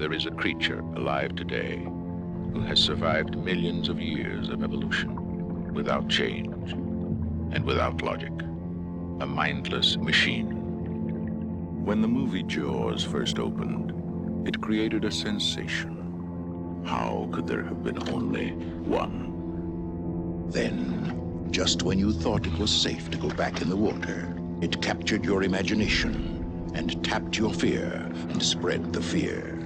there is a creature alive today who has survived millions of years of evolution without change and without logic. A mindless machine. When the movie Jaws first opened, it created a sensation. How could there have been only one? Then, just when you thought it was safe to go back in the water, it captured your imagination and tapped your fear and spread the fear.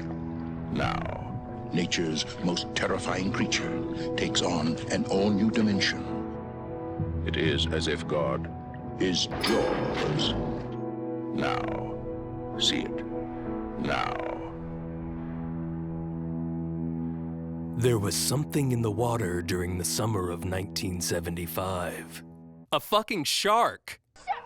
Now, nature's most terrifying creature takes on an all-new dimension. It is as if God is Jaws. Now, see it. Now. There was something in the water during the summer of 1975. A fucking shark! Shark!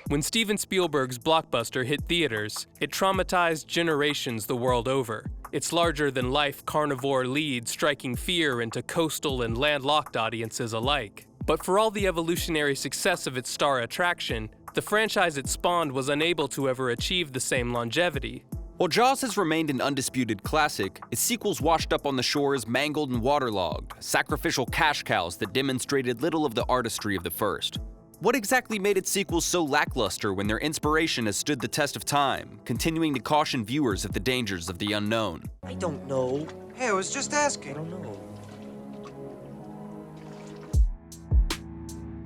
When Steven Spielberg's blockbuster hit theaters, it traumatized generations the world over. Its larger-than-life carnivore lead striking fear into coastal and landlocked audiences alike. But for all the evolutionary success of its star attraction, the franchise it spawned was unable to ever achieve the same longevity. While Jaws has remained an undisputed classic, its sequels washed up on the shores mangled and waterlogged, sacrificial cash cows that demonstrated little of the artistry of the first. What exactly made its sequels so lackluster when their inspiration has stood the test of time, continuing to caution viewers of the dangers of the unknown? I don't know. Hey, I was just asking. I don't know.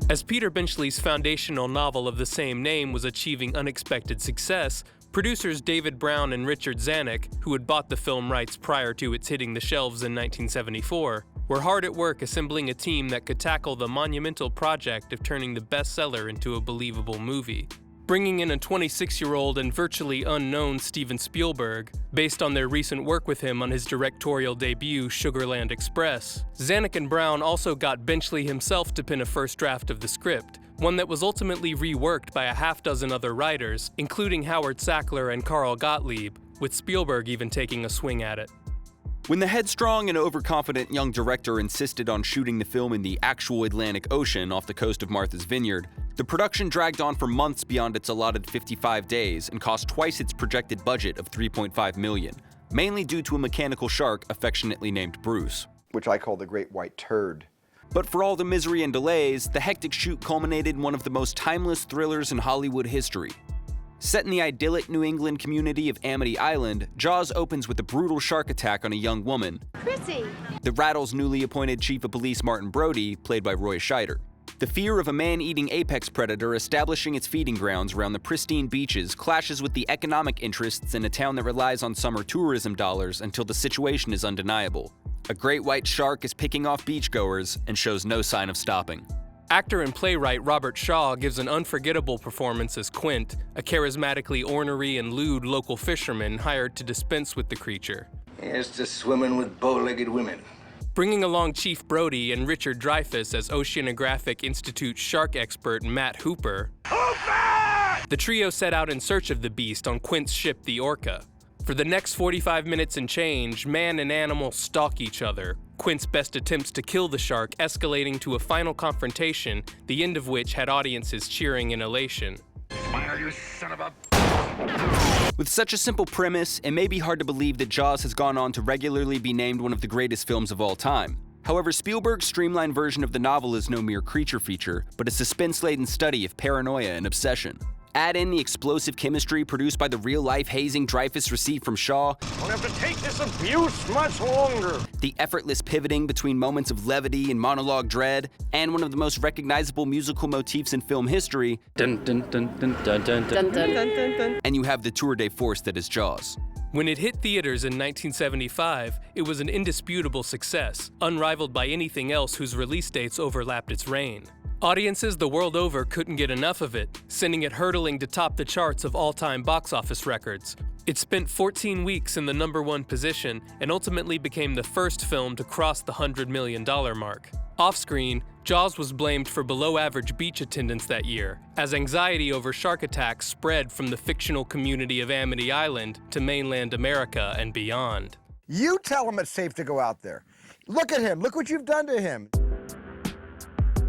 As Peter Benchley's foundational novel of the same name was achieving unexpected success, producers David Brown and Richard Zanuck, who had bought the film rights prior to its hitting the shelves in 1974, were hard at work assembling a team that could tackle the monumental project of turning the bestseller into a believable movie. Bringing in a 26-year-old and virtually unknown Steven Spielberg, based on their recent work with him on his directorial debut, Sugarland Express, Zanuck and Brown also got Benchley himself to pen a first draft of the script, one that was ultimately reworked by a half-dozen other writers, including Howard Sackler and Carl Gottlieb, with Spielberg even taking a swing at it. When the headstrong and overconfident young director insisted on shooting the film in the actual Atlantic Ocean off the coast of Martha's Vineyard, the production dragged on for months beyond its allotted 55 days and cost twice its projected budget of $3.5 million, mainly due to a mechanical shark affectionately named Bruce. Which I call the Great White Turd. But for all the misery and delays, the hectic shoot culminated in one of the most timeless thrillers in Hollywood history. Set in the idyllic New England community of Amity Island, Jaws opens with a brutal shark attack on a young woman Chrissy! that rattles newly appointed Chief of Police Martin Brody, played by Roy Scheider. The fear of a man-eating apex predator establishing its feeding grounds around the pristine beaches clashes with the economic interests in a town that relies on summer tourism dollars until the situation is undeniable. A great white shark is picking off beachgoers and shows no sign of stopping. Actor and playwright Robert Shaw gives an unforgettable performance as Quint, a charismatically ornery and lewd local fisherman hired to dispense with the creature. Here's to swimming with bow-legged women. Bringing along Chief Brody and Richard Dreyfuss as Oceanographic Institute shark expert Matt Hooper, the trio set out in search of the beast on Quint's ship, the Orca. For the next 45 minutes and change, man and animal stalk each other, Quint's best attempts to kill the shark escalating to a final confrontation, the end of which had audiences cheering in elation. Fire, you son of a... With such a simple premise, it may be hard to believe that Jaws has gone on to regularly be named one of the greatest films of all time. However, Spielberg's streamlined version of the novel is no mere creature feature, but a suspense-laden study of paranoia and obsession. Add in the explosive chemistry produced by the real-life hazing Dreyfuss received from Shaw, Won't have to take this abuse much longer. the effortless pivoting between moments of levity and monologue dread, and one of the most recognizable musical motifs in film history, Dun dun dun dun dun dun dun. Dun, dun, dun, dun, dun. and you have the tour de force that is Jaws. When it hit theaters in 1975, it was an indisputable success, unrivaled by anything else whose release dates overlapped its reign. Audiences the world over couldn't get enough of it, sending it hurtling to top the charts of all-time box office records. It spent 14 weeks in the #1 position and ultimately became the first film to cross the $100 million mark. Off-screen, Jaws was blamed for below-average beach attendance that year, as anxiety over shark attacks spread from the fictional community of Amity Island to mainland America and beyond. You tell him it's safe to go out there. Look at him. Look what you've done to him.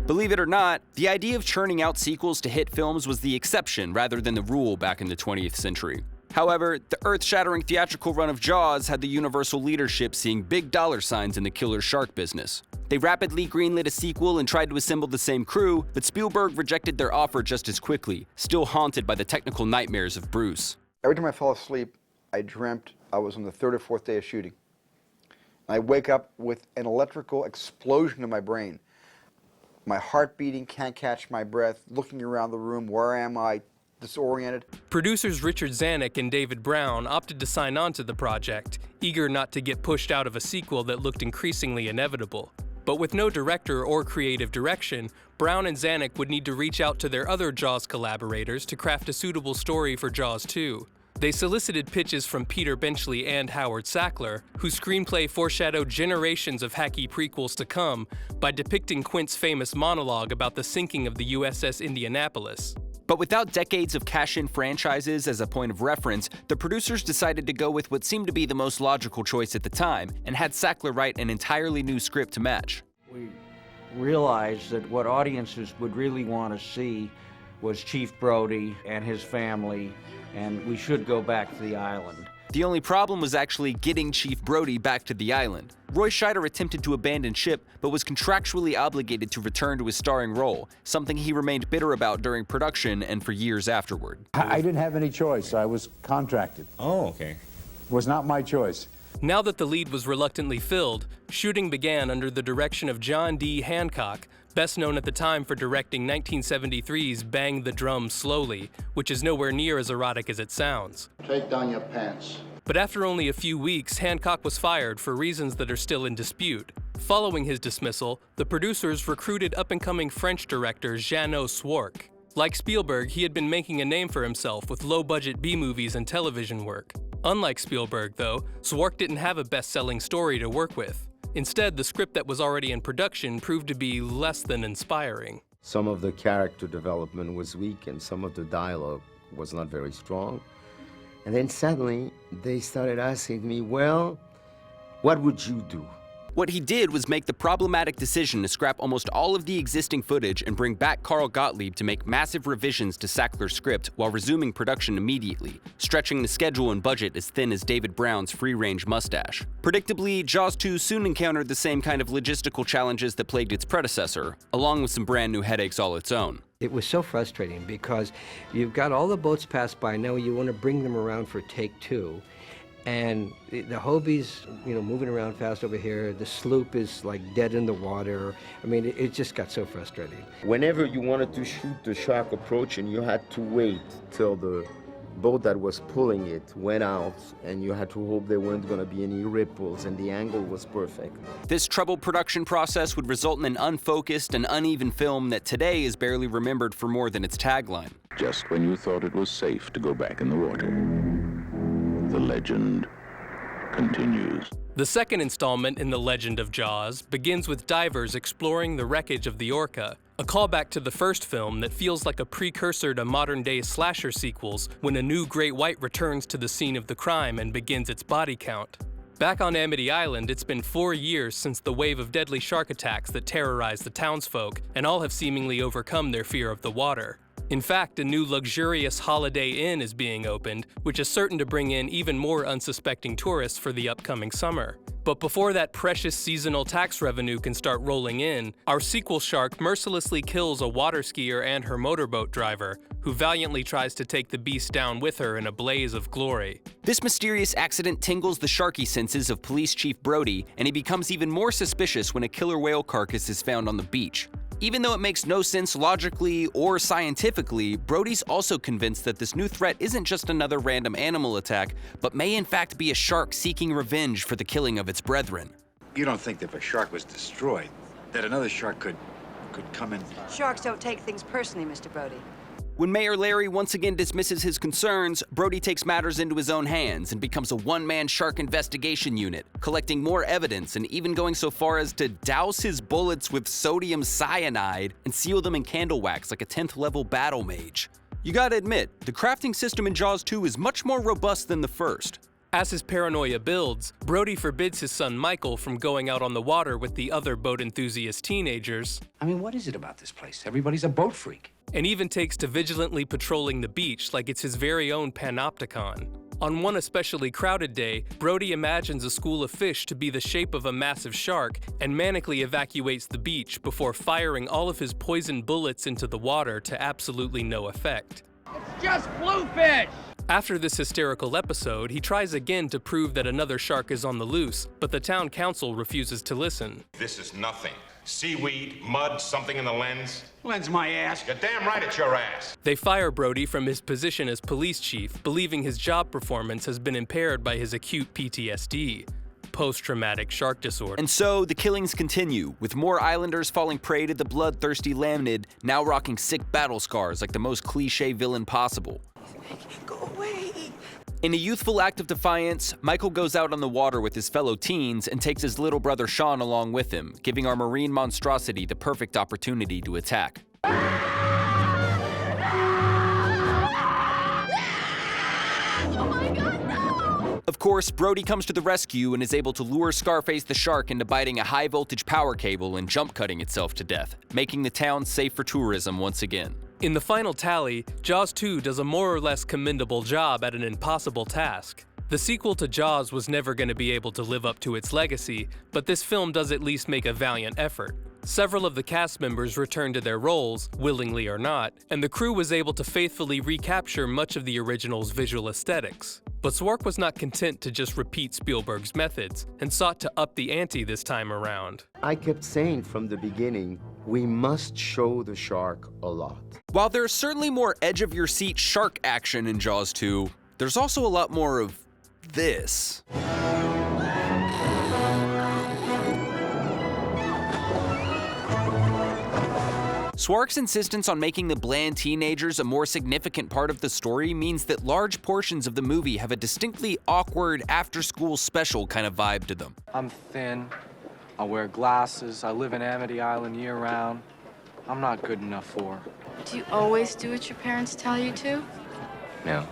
Believe it or not, the idea of churning out sequels to hit films was the exception rather than the rule back in the 20th century. However, the earth-shattering theatrical run of Jaws had the Universal leadership seeing big dollar signs in the killer shark business. They rapidly greenlit a sequel and tried to assemble the same crew, but Spielberg rejected their offer just as quickly, still haunted by the technical nightmares of Bruce. Every time I fell asleep, I dreamt I was on the third or fourth day of shooting. I wake up with an electrical explosion in my brain. My heart beating, can't catch my breath, looking around the room, where am I, disoriented. Producers Richard Zanuck and David Brown opted to sign on to the project, eager not to get pushed out of a sequel that looked increasingly inevitable. But with no director or creative direction, Brown and Zanuck would need to reach out to their other Jaws collaborators to craft a suitable story for Jaws 2. They solicited pitches from Peter Benchley and Howard Sackler, whose screenplay foreshadowed generations of hacky prequels to come by depicting Quint's famous monologue about the sinking of the USS Indianapolis. But without decades of cash-in franchises as a point of reference, the producers decided to go with what seemed to be the most logical choice at the time, and had Sackler write an entirely new script to match. We realized that what audiences would really want to see was Chief Brody and his family, and we should go back to the island. The only problem was actually getting Chief Brody back to the island. Roy Scheider attempted to abandon ship, but was contractually obligated to return to his starring role, something he remained bitter about during production and for years afterward. I didn't have any choice. I was contracted. Oh, okay. It was not my choice. Now that the lead was reluctantly filled, shooting began under the direction of John D. Hancock, best known at the time for directing 1973's Bang the Drum Slowly, which is nowhere near as erotic as it sounds. Take down your pants. But after only a few weeks, Hancock was fired for reasons that are still in dispute. Following his dismissal, the producers recruited up-and-coming French director Jeannot Swark. Like Spielberg, he had been making a name for himself with low-budget B-movies and television work. Unlike Spielberg, though, Swark didn't have a best-selling story to work with. Instead, the script that was already in production proved to be less than inspiring. Some of the character development was weak and some of the dialogue was not very strong. And then suddenly, they started asking me, well, what would you do? What he did was make the problematic decision to scrap almost all of the existing footage and bring back Carl Gottlieb to make massive revisions to Sackler's script while resuming production immediately, stretching the schedule and budget as thin as David Brown's free-range mustache. Predictably, Jaws 2 soon encountered the same kind of logistical challenges that plagued its predecessor, along with some brand new headaches all its own. It was so frustrating because you've got all the boats passed by, now you want to bring them around for take two. And the Hobie's, moving around fast over here. The sloop is like dead in the water. I mean, it just got so frustrating. Whenever you wanted to shoot the shark approaching, you had to wait till the boat that was pulling it went out, and you had to hope there weren't going to be any ripples, and the angle was perfect. This troubled production process would result in an unfocused and uneven film that today is barely remembered for more than its tagline. Just when you thought it was safe to go back in the water, the legend continues. The second installment in the Legend of Jaws begins with divers exploring the wreckage of the Orca, a callback to the first film that feels like a precursor to modern-day slasher sequels when a new great white returns to the scene of the crime and begins its body count. Back on Amity Island, it's been 4 years since the wave of deadly shark attacks that terrorized the townsfolk, and all have seemingly overcome their fear of the water. In fact, a new luxurious Holiday Inn is being opened, which is certain to bring in even more unsuspecting tourists for the upcoming summer. But before that precious seasonal tax revenue can start rolling in, our sequel shark mercilessly kills a water skier and her motorboat driver, who valiantly tries to take the beast down with her in a blaze of glory. This mysterious accident tingles the sharky senses of Police Chief Brody, and he becomes even more suspicious when a killer whale carcass is found on the beach. Even though it makes no sense logically or scientifically, Brody's also convinced that this new threat isn't just another random animal attack, but may in fact be a shark seeking revenge for the killing of its brethren. You don't think that if a shark was destroyed, that another shark could come in? Sharks don't take things personally, Mr. Brody. When Mayor Larry once again dismisses his concerns, Brody takes matters into his own hands and becomes a one-man shark investigation unit, collecting more evidence and even going so far as to douse his bullets with sodium cyanide and seal them in candle wax like a 10th level battle mage. You gotta admit, the crafting system in Jaws 2 is much more robust than the first. As his paranoia builds, Brody forbids his son Michael from going out on the water with the other boat enthusiast teenagers. I mean, what is it about this place? Everybody's a boat freak. and even takes to vigilantly patrolling the beach like it's his very own panopticon. On one especially crowded day, Brody imagines a school of fish to be the shape of a massive shark and manically evacuates the beach before firing all of his poisoned bullets into the water to absolutely no effect. It's just bluefish! After this hysterical episode, he tries again to prove that another shark is on the loose, but the town council refuses to listen. This is nothing. Seaweed, mud, something in the lens. Lens my ass. You're damn right it's your ass. They fire Brody from his position as police chief, believing his job performance has been impaired by his acute PTSD, post-traumatic shark disorder. And so the killings continue, with more islanders falling prey to the bloodthirsty lamnid, now rocking sick battle scars like the most cliche villain possible. Go away. In a youthful act of defiance, Michael goes out on the water with his fellow teens and takes his little brother Sean along with him, giving our marine monstrosity the perfect opportunity to attack. Of course, Brody comes to the rescue and is able to lure Scarface the shark into biting a high-voltage power cable and jump-cutting itself to death, making the town safe for tourism once again. In the final tally, Jaws 2 does a more or less commendable job at an impossible task. The sequel to Jaws was never going to be able to live up to its legacy, but this film does at least make a valiant effort. Several of the cast members returned to their roles, willingly or not, and the crew was able to faithfully recapture much of the original's visual aesthetics. But Swark was not content to just repeat Spielberg's methods, and sought to up the ante this time around. I kept saying from the beginning, we must show the shark a lot. While there's certainly more edge-of-your-seat shark action in Jaws 2, there's also a lot more of this. Swark's insistence on making the bland teenagers a more significant part of the story means that large portions of the movie have a distinctly awkward after-school special kind of vibe to them. I'm thin, I wear glasses, I live in Amity Island year-round. I'm not good enough for her. Do you always do what your parents tell you to? No.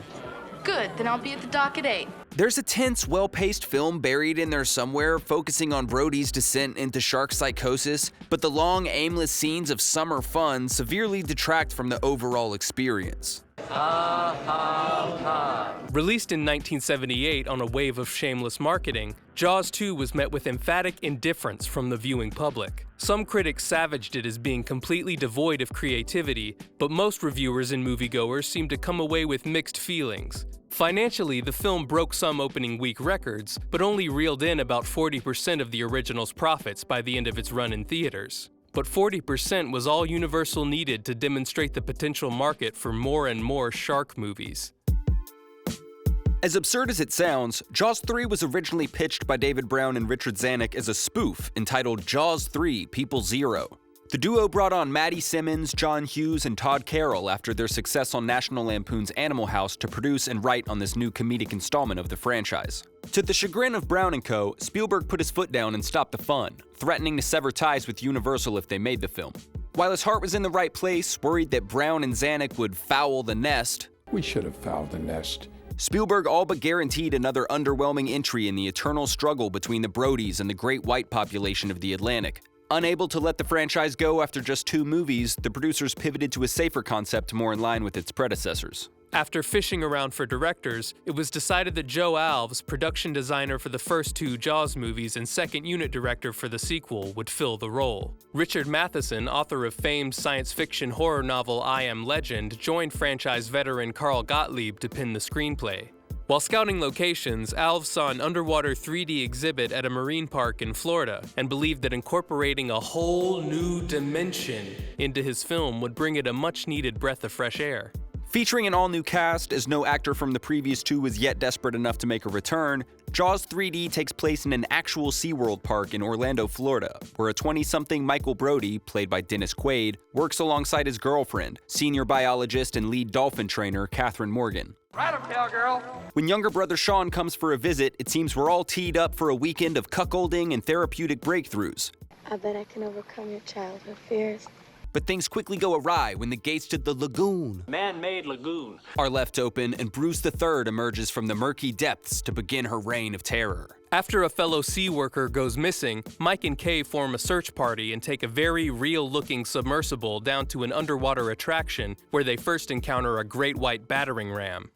Good, then I'll be at the dock at 8. There's a tense, well-paced film buried in there somewhere, focusing on Brody's descent into shark psychosis, but the long, aimless scenes of summer fun severely detract from the overall experience. Released in 1978 on a wave of shameless marketing, Jaws 2 was met with emphatic indifference from the viewing public. Some critics savaged it as being completely devoid of creativity, but most reviewers and moviegoers seemed to come away with mixed feelings. Financially, the film broke some opening week records, but only reeled in about 40% of the original's profits by the end of its run in theaters. But 40% was all Universal needed to demonstrate the potential market for more and more shark movies. As absurd as it sounds, Jaws 3 was originally pitched by David Brown and Richard Zanuck as a spoof entitled Jaws 3: People Zero. The duo brought on Maddie Simmons, John Hughes, and Todd Carroll after their success on National Lampoon's Animal House to produce and write on this new comedic installment of the franchise. To the chagrin of Brown and Co., Spielberg put his foot down and stopped the fun, threatening to sever ties with Universal if they made the film. While his heart was in the right place, worried that Brown and Zanuck would foul the nest, We should have fouled the nest. Spielberg all but guaranteed another underwhelming entry in the eternal struggle between the Brodies and the great white population of the Atlantic. Unable to let the franchise go after just 2 movies, the producers pivoted to a safer concept more in line with its predecessors. After fishing around for directors, it was decided that Joe Alves, production designer for the first 2 Jaws movies and second unit director for the sequel, would fill the role. Richard Matheson, author of famed science fiction horror novel I Am Legend, joined franchise veteran Carl Gottlieb to pen the screenplay. While scouting locations, Alves saw an underwater 3D exhibit at a marine park in Florida and believed that incorporating a whole new dimension into his film would bring it a much-needed breath of fresh air. Featuring an all-new cast, as no actor from the previous 2 was yet desperate enough to make a return, Jaws 3D takes place in an actual SeaWorld park in Orlando, Florida, where a 20-something Michael Brody, played by Dennis Quaid, works alongside his girlfriend, senior biologist and lead dolphin trainer Catherine Morgan. Right up, cowgirl. When younger brother Sean comes for a visit, it seems we're all teed up for a weekend of cuckolding and therapeutic breakthroughs. I bet I can overcome your childhood fears. But things quickly go awry when the gates to the lagoon, man-made lagoon, are left open and Bruce III emerges from the murky depths to begin her reign of terror. After a fellow sea worker goes missing, Mike and Kay form a search party and take a very real-looking submersible down to an underwater attraction where they first encounter a great white battering ram.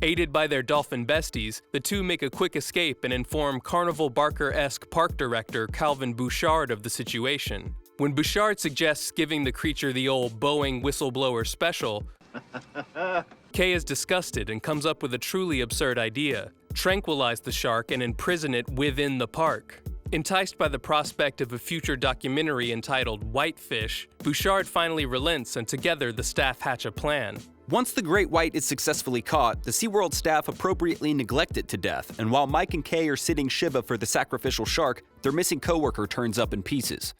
Aided by their dolphin besties, the two make a quick escape and inform Carnival Barker-esque park director Calvin Bouchard of the situation. When Bouchard suggests giving the creature the old Boeing whistleblower special, Kay is disgusted and comes up with a truly absurd idea: tranquilize the shark and imprison it within the park. Enticed by the prospect of a future documentary entitled Whitefish, Bouchard finally relents and together the staff hatch a plan. Once the great white is successfully caught, the SeaWorld staff appropriately neglect it to death, and while Mike and Kay are sitting Shiva for the sacrificial shark, their missing coworker turns up in pieces.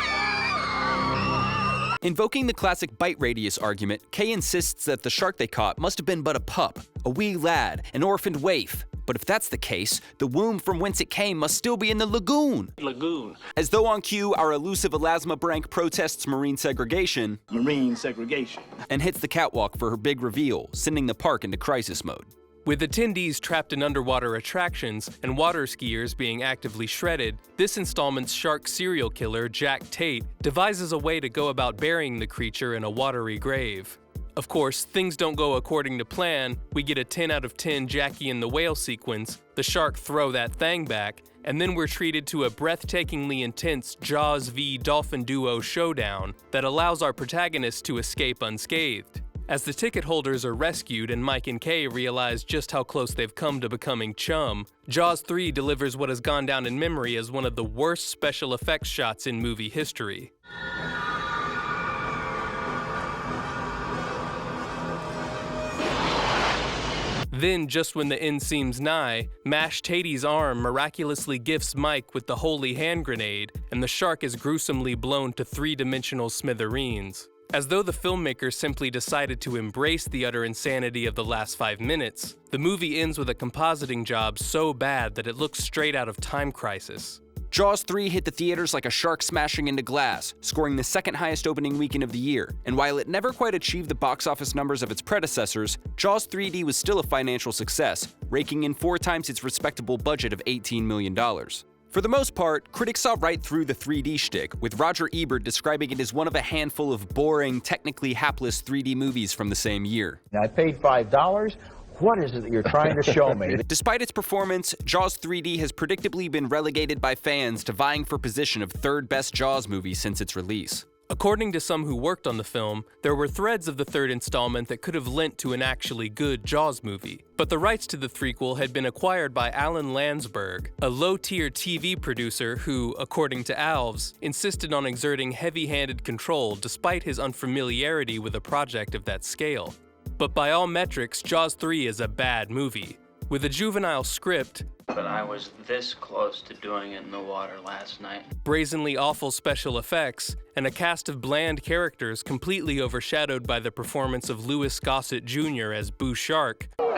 Invoking the classic bite radius argument, Kay insists that the shark they caught must have been but a pup, a wee lad, an orphaned waif. But if that's the case, the womb from whence it came must still be in the lagoon. As though on cue, our elusive Elasma Brank protests marine segregation. And hits the catwalk for her big reveal, sending the park into crisis mode. With attendees trapped in underwater attractions and water skiers being actively shredded, this installment's shark serial killer, Jack Tate, devises a way to go about burying the creature in a watery grave. Of course, things don't go according to plan. We get a 10 out of 10 Jackie and the Whale sequence, the shark throw that thing back, and then we're treated to a breathtakingly intense Jaws v. Dolphin Duo showdown that allows our protagonist to escape unscathed. As the ticket holders are rescued and Mike and Kay realize just how close they've come to becoming chum, Jaws 3 delivers what has gone down in memory as one of the worst special effects shots in movie history. Then, just when the end seems nigh, Mash Taty's arm miraculously gifts Mike with the holy hand grenade, and the shark is gruesomely blown to three-dimensional smithereens. As though the filmmakers simply decided to embrace the utter insanity of the last 5 minutes, the movie ends with a compositing job so bad that it looks straight out of Time Crisis. Jaws 3 hit the theaters like a shark smashing into glass, scoring the second highest opening weekend of the year. And while it never quite achieved the box office numbers of its predecessors, Jaws 3D was still a financial success, raking in 4 times its respectable budget of $18 million. For the most part, critics saw right through the 3D shtick, with Roger Ebert describing it as one of a handful of boring, technically hapless 3D movies from the same year. I paid $5. What is it that you're trying to show me? Despite its performance, Jaws 3D has predictably been relegated by fans to vying for position of third best Jaws movie since its release. According to some who worked on the film, there were threads of the third installment that could have lent to an actually good Jaws movie. But the rights to the threequel had been acquired by Alan Landsberg, a low-tier TV producer who, according to Alves, insisted on exerting heavy-handed control despite his unfamiliarity with a project of that scale. But by all metrics, Jaws 3 is a bad movie. With a juvenile script, but I was this close to doing it in the water last night, brazenly awful special effects, and a cast of bland characters completely overshadowed by the performance of Louis Gossett Jr. as Boo Shark. No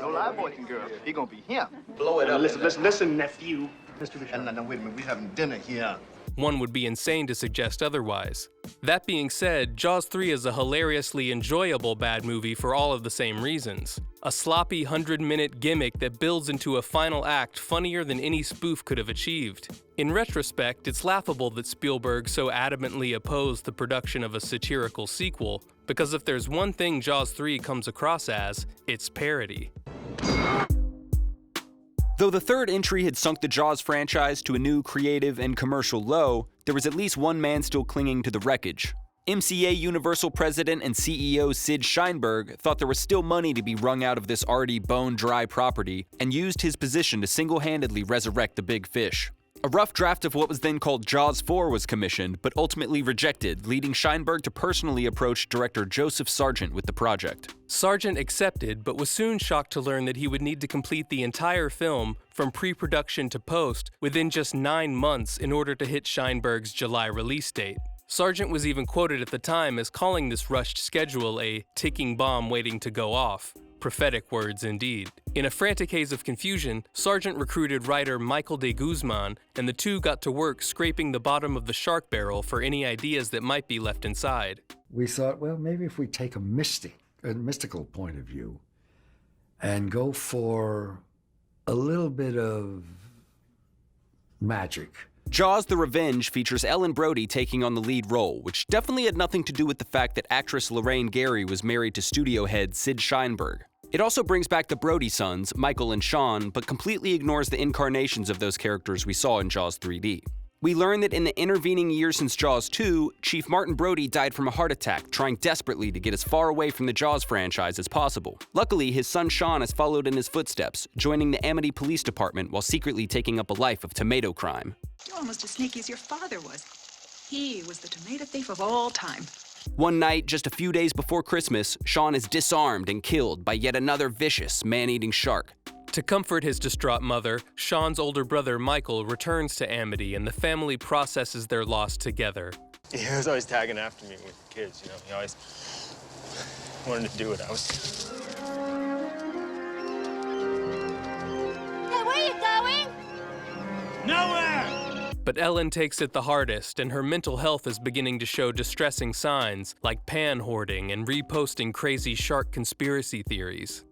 lie, boys and girls. He gonna be him. Blow it up. Listen, nephew. Mr. Bishop. No, wait a minute. We having dinner here. One would be insane to suggest otherwise. That being said, Jaws 3 is a hilariously enjoyable bad movie for all of the same reasons. A sloppy 100-minute gimmick that builds into a final act funnier than any spoof could have achieved. In retrospect, it's laughable that Spielberg so adamantly opposed the production of a satirical sequel, because if there's one thing Jaws 3 comes across as, it's parody. Though the third entry had sunk the Jaws franchise to a new creative and commercial low, there was at least one man still clinging to the wreckage. MCA Universal President and CEO Sid Sheinberg thought there was still money to be wrung out of this already bone-dry property and used his position to single-handedly resurrect the big fish. A rough draft of what was then called Jaws 4 was commissioned, but ultimately rejected, leading Sheinberg to personally approach director Joseph Sargent with the project. Sargent accepted, but was soon shocked to learn that he would need to complete the entire film, from pre-production to post, within just 9 months in order to hit Sheinberg's July release date. Sargent was even quoted at the time as calling this rushed schedule a ticking bomb waiting to go off. Prophetic words indeed. In a frantic haze of confusion, Sargent recruited writer Michael de Guzman, and the two got to work scraping the bottom of the shark barrel for any ideas that might be left inside. We thought, well, maybe if we take a mystical point of view and go for a little bit of magic. Jaws: The Revenge features Ellen Brody taking on the lead role, which definitely had nothing to do with the fact that actress Lorraine Gary was married to studio head Sid Sheinberg. It also brings back the Brody sons, Michael and Sean, but completely ignores the incarnations of those characters we saw in Jaws 3D. We learn that in the intervening years since Jaws 2, Chief Martin Brody died from a heart attack, trying desperately to get as far away from the Jaws franchise as possible. Luckily, his son Sean has followed in his footsteps, joining the Amity Police Department while secretly taking up a life of tomato crime. You're almost as sneaky as your father was. He was the tomato thief of all time. One night, just a few days before Christmas, Sean is disarmed and killed by yet another vicious, man-eating shark. To comfort his distraught mother, Sean's older brother Michael returns to Amity and the family processes their loss together. He was always tagging after me with the kids, you know. He always wanted to do what I was doing. Hey, where are you going? Nowhere! But Ellen takes it the hardest, and her mental health is beginning to show distressing signs, like pan-hoarding and reposting crazy shark conspiracy theories.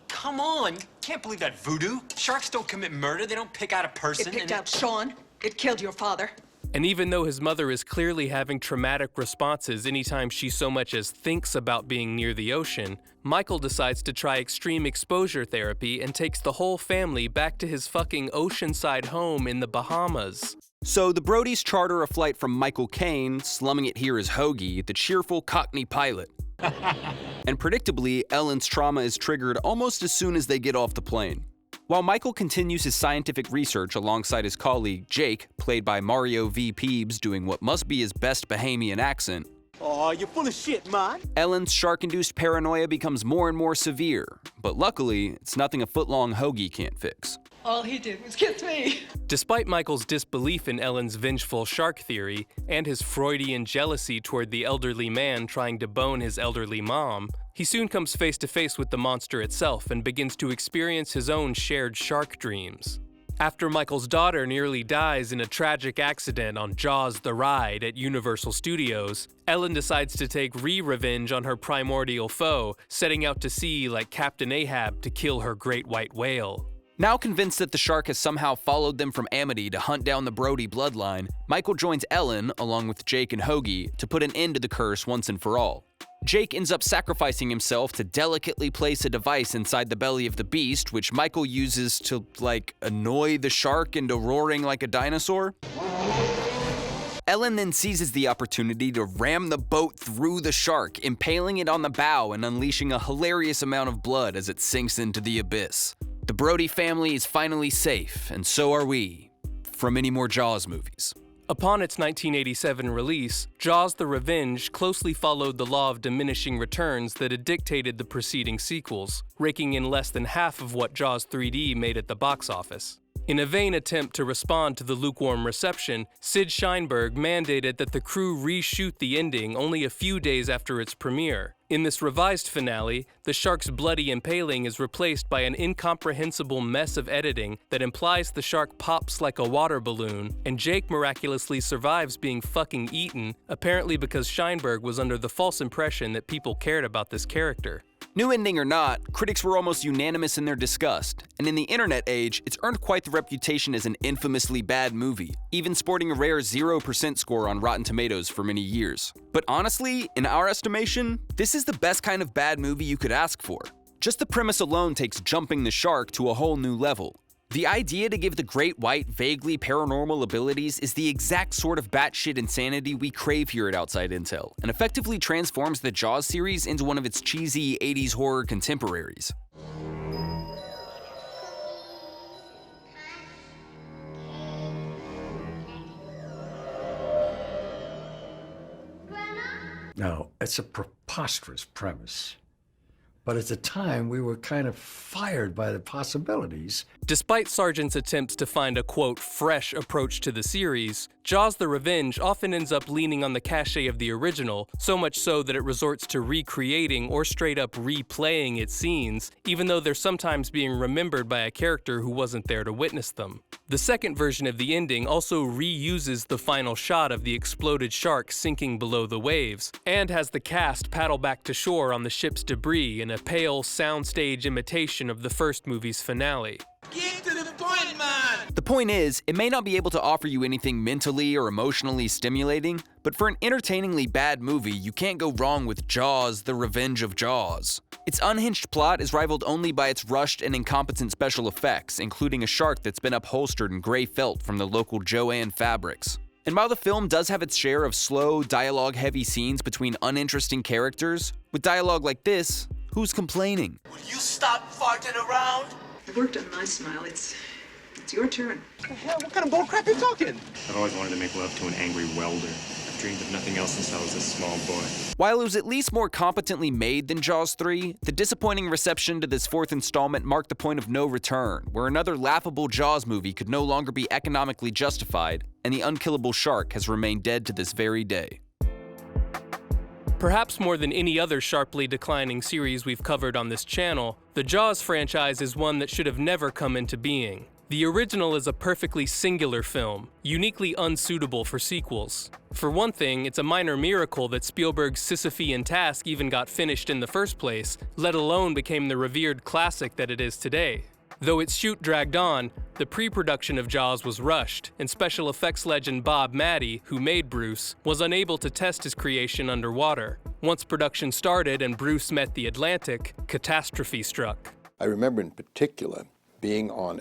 Come on, you can't believe that voodoo. Sharks don't commit murder, they don't pick out a person. It picked out Sean. It killed your father. And even though his mother is clearly having traumatic responses anytime she so much as thinks about being near the ocean, Michael decides to try extreme exposure therapy and takes the whole family back to his fucking oceanside home in the Bahamas. So the Brodys charter a flight from Michael Caine, slumming it here as Hoagie, the cheerful Cockney pilot. And predictably, Ellen's trauma is triggered almost as soon as they get off the plane. While Michael continues his scientific research alongside his colleague, Jake, played by Mario V. Peebs, doing what must be his best Bahamian accent, "Aw, you're full of shit, man." Ellen's shark-induced paranoia becomes more and more severe, but luckily, it's nothing a foot-long Hoagie can't fix. All he did was kiss me. Despite Michael's disbelief in Ellen's vengeful shark theory and his Freudian jealousy toward the elderly man trying to bone his elderly mom, he soon comes face to face with the monster itself and begins to experience his own shared shark dreams. After Michael's daughter nearly dies in a tragic accident on Jaws: The Ride at Universal Studios, Ellen decides to take revenge on her primordial foe, setting out to sea like Captain Ahab to kill her great white whale. Now convinced that the shark has somehow followed them from Amity to hunt down the Brody bloodline, Michael joins Ellen, along with Jake and Hoagie, to put an end to the curse once and for all. Jake ends up sacrificing himself to delicately place a device inside the belly of the beast, which Michael uses to, annoy the shark into roaring like a dinosaur. Ellen then seizes the opportunity to ram the boat through the shark, impaling it on the bow and unleashing a hilarious amount of blood as it sinks into the abyss. The Brody family is finally safe, and so are we, from any more Jaws movies. Upon its 1987 release, Jaws: The Revenge closely followed the law of diminishing returns that had dictated the preceding sequels, raking in less than half of what Jaws 3D made at the box office. In a vain attempt to respond to the lukewarm reception, Sid Sheinberg mandated that the crew reshoot the ending only a few days after its premiere. In this revised finale, the shark's bloody impaling is replaced by an incomprehensible mess of editing that implies the shark pops like a water balloon, and Jake miraculously survives being fucking eaten, apparently because Sheinberg was under the false impression that people cared about this character. New ending or not, critics were almost unanimous in their disgust, and in the internet age, it's earned quite the reputation as an infamously bad movie, even sporting a rare 0% score on Rotten Tomatoes for many years. But honestly, in our estimation, this is the best kind of bad movie you could ask for. Just the premise alone takes jumping the shark to a whole new level. The idea to give the great white vaguely paranormal abilities is the exact sort of batshit insanity we crave here at Outside Intel, and effectively transforms the Jaws series into one of its cheesy 80s horror contemporaries. Now, it's a preposterous premise. But at the time, we were kind of fired by the possibilities. Despite Sargent's attempts to find a, quote, fresh approach to the series, Jaws: The Revenge often ends up leaning on the cachet of the original, so much so that it resorts to recreating or straight up replaying its scenes, even though they're sometimes being remembered by a character who wasn't there to witness them. The second version of the ending also reuses the final shot of the exploded shark sinking below the waves, and has the cast paddle back to shore on the ship's debris in a pale soundstage imitation of the first movie's finale. Get to the point, man! The point is, it may not be able to offer you anything mentally or emotionally stimulating, but for an entertainingly bad movie, you can't go wrong with Jaws: The Revenge of Jaws. Its unhinged plot is rivaled only by its rushed and incompetent special effects, including a shark that's been upholstered in gray felt from the local Jo-Ann fabrics. And while the film does have its share of slow, dialogue-heavy scenes between uninteresting characters, with dialogue like this, who's complaining? Will you stop farting around? It worked on my smile. It's your turn. What the hell? What kind of bullcrap you talking? I've always wanted to make love to an angry welder. I've dreamed of nothing else since I was a small boy. While it was at least more competently made than Jaws 3, the disappointing reception to this fourth installment marked the point of no return, where another laughable Jaws movie could no longer be economically justified, and the unkillable shark has remained dead to this very day. Perhaps more than any other sharply declining series we've covered on this channel, the Jaws franchise is one that should have never come into being. The original is a perfectly singular film, uniquely unsuitable for sequels. For one thing, it's a minor miracle that Spielberg's Sisyphean task even got finished in the first place, let alone became the revered classic that it is today. Though its shoot dragged on, the pre-production of Jaws was rushed, and special effects legend Bob Matty, who made Bruce, was unable to test his creation underwater. Once production started and Bruce met the Atlantic, catastrophe struck. I remember in particular being on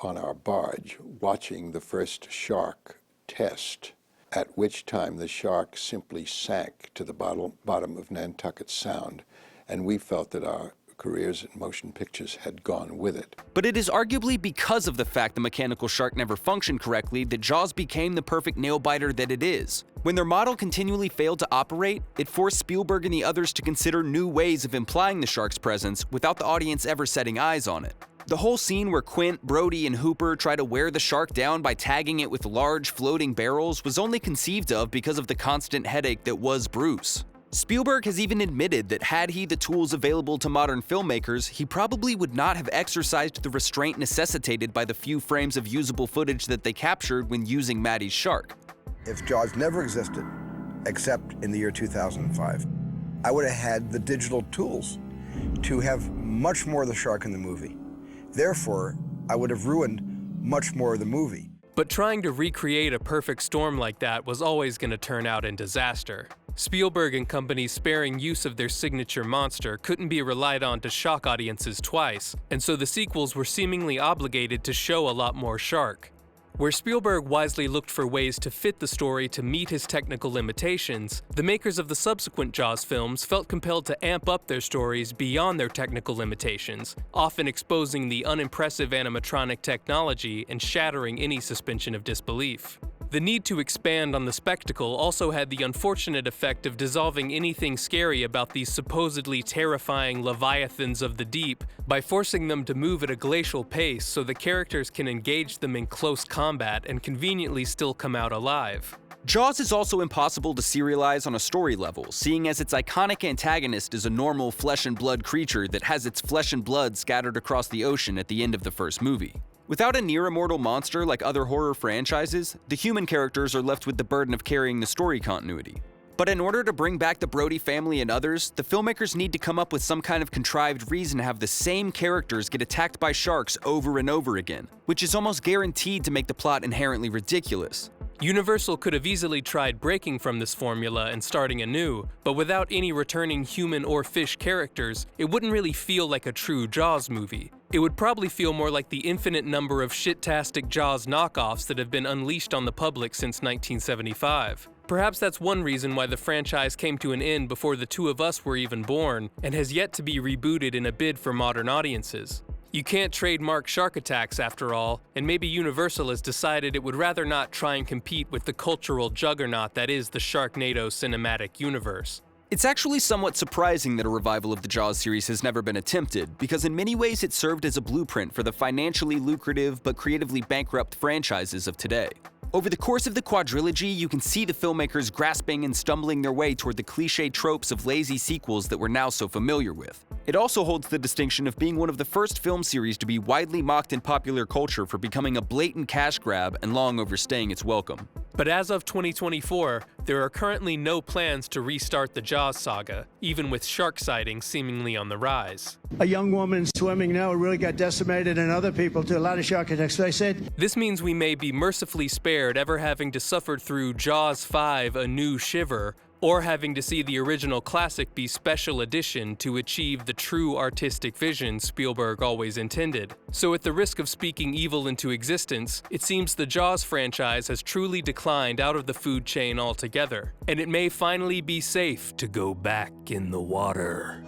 our barge watching the first shark test, at which time the shark simply sank to the bottom of Nantucket Sound, and we felt that our careers in motion pictures had gone with it. But it is arguably because of the fact the mechanical shark never functioned correctly that Jaws became the perfect nail-biter that it is. When their model continually failed to operate, it forced Spielberg and the others to consider new ways of implying the shark's presence without the audience ever setting eyes on it. The whole scene where Quint, Brody, and Hooper try to wear the shark down by tagging it with large floating barrels was only conceived of because of the constant headache that was Bruce. Spielberg has even admitted that had he the tools available to modern filmmakers, he probably would not have exercised the restraint necessitated by the few frames of usable footage that they captured when using Matty's shark. If Jaws never existed, except in the year 2005, I would have had the digital tools to have much more of the shark in the movie. Therefore, I would have ruined much more of the movie. But trying to recreate a perfect storm like that was always going to turn out in disaster. Spielberg and company's sparing use of their signature monster couldn't be relied on to shock audiences twice, and so the sequels were seemingly obligated to show a lot more shark. Where Spielberg wisely looked for ways to fit the story to meet his technical limitations, the makers of the subsequent Jaws films felt compelled to amp up their stories beyond their technical limitations, often exposing the unimpressive animatronic technology and shattering any suspension of disbelief. The need to expand on the spectacle also had the unfortunate effect of dissolving anything scary about these supposedly terrifying leviathans of the deep by forcing them to move at a glacial pace so the characters can engage them in close combat and conveniently still come out alive. Jaws is also impossible to serialize on a story level, seeing as its iconic antagonist is a normal flesh and blood creature that has its flesh and blood scattered across the ocean at the end of the first movie. Without a near-immortal monster like other horror franchises, the human characters are left with the burden of carrying the story continuity. But in order to bring back the Brody family and others, the filmmakers need to come up with some kind of contrived reason to have the same characters get attacked by sharks over and over again, which is almost guaranteed to make the plot inherently ridiculous. Universal could have easily tried breaking from this formula and starting anew, but without any returning human or fish characters, it wouldn't really feel like a true Jaws movie. It would probably feel more like the infinite number of shit-tastic Jaws knockoffs that have been unleashed on the public since 1975. Perhaps that's one reason why the franchise came to an end before the two of us were even born, and has yet to be rebooted in a bid for modern audiences. You can't trademark shark attacks after all, and maybe Universal has decided it would rather not try and compete with the cultural juggernaut that is the Sharknado cinematic universe. It's actually somewhat surprising that a revival of the Jaws series has never been attempted, because in many ways it served as a blueprint for the financially lucrative but creatively bankrupt franchises of today. Over the course of the quadrilogy, you can see the filmmakers grasping and stumbling their way toward the cliché tropes of lazy sequels that we're now so familiar with. It also holds the distinction of being one of the first film series to be widely mocked in popular culture for becoming a blatant cash grab and long overstaying its welcome. But as of 2024, there are currently no plans to restart the Jaws saga, even with shark sightings seemingly on the rise. A young woman swimming now really got decimated, and other people too. A lot of shark attacks. They said this means we may be mercifully spared ever having to suffer through Jaws 5: A New Shiver, or having to see the original classic be special edition to achieve the true artistic vision Spielberg always intended. So at the risk of speaking evil into existence, it seems the Jaws franchise has truly declined out of the food chain altogether, and it may finally be safe to go back in the water.